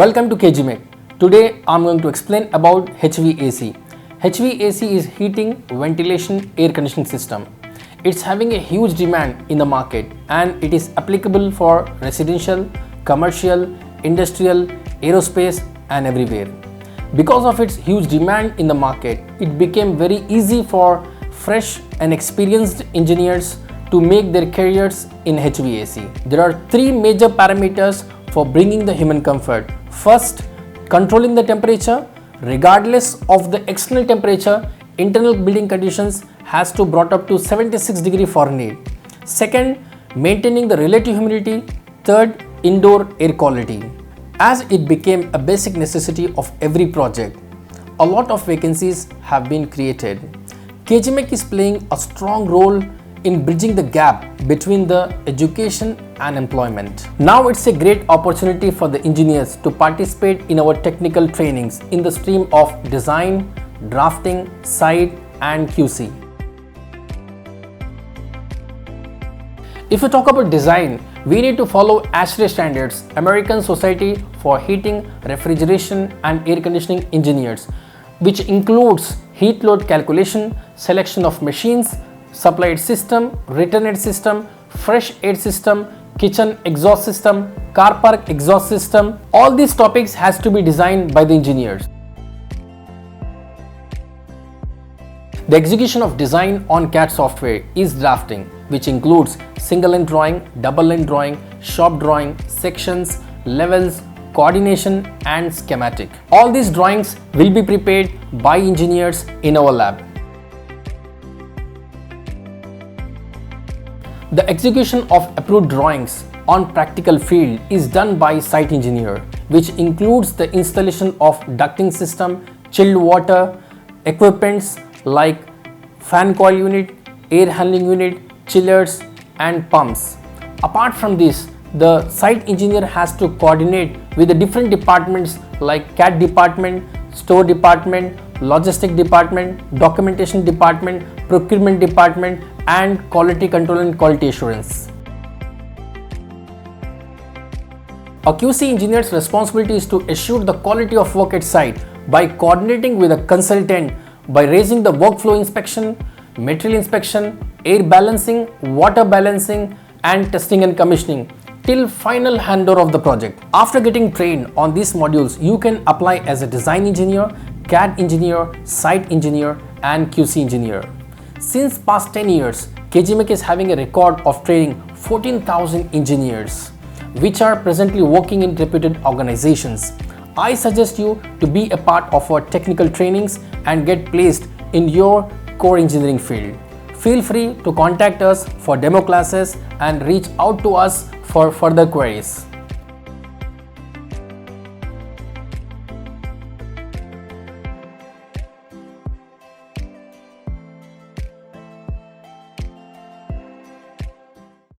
Welcome to KGMech. Today I'm going to explain about HVAC. HVAC is heating, ventilation, air conditioning system. It's having a huge demand in the market and it is applicable for residential, commercial, industrial, aerospace and everywhere. Because of its huge demand in the market, it became very easy for fresh and experienced engineers to make their careers in HVAC. There are three major parameters for bringing the human comfort. First, controlling the temperature. Regardless of the external temperature, internal building conditions has to brought up to 76 degree Fahrenheit. Second, maintaining the relative humidity. Third, indoor air quality. As it became a basic necessity of every project, a lot of vacancies have been created. KGMech is playing a strong role in bridging the gap between the education and employment. Now it's a great opportunity for the engineers to participate in our technical trainings in the stream of design, drafting, site and QC. If you talk about design, we need to follow ASHRAE standards, American Society for Heating, Refrigeration and Air Conditioning Engineers, which includes heat load calculation, selection of machines, supplied system, return air system, fresh air system, kitchen exhaust system, car park exhaust system. All these topics has to be designed by the engineers. The execution of design on CAD software is drafting, which includes single line drawing, double line drawing, shop drawing, sections, levels, coordination and schematic. All these drawings will be prepared by engineers in our lab. The execution of approved drawings on practical field is done by site engineer, which includes the installation of ducting system, chilled water, equipments like fan coil unit, air handling unit, chillers and pumps. Apart from this, the site engineer has to coordinate with the different departments like CAD department, store department, logistic department, documentation department, procurement department and quality control and quality assurance. A QC engineer's responsibility is to assure the quality of work at site by coordinating with a consultant by raising the workflow inspection, material inspection, air balancing, water balancing and testing and commissioning till final handover of the project. After getting trained on these modules, you can apply as a design engineer, CAD engineer, site engineer and QC engineer. Since past 10 years, KGMech is having a record of training 14,000 engineers, which are presently working in reputed organizations. I suggest you to be a part of our technical trainings and get placed in your core engineering field. Feel free to contact us for demo classes and reach out to us for further queries.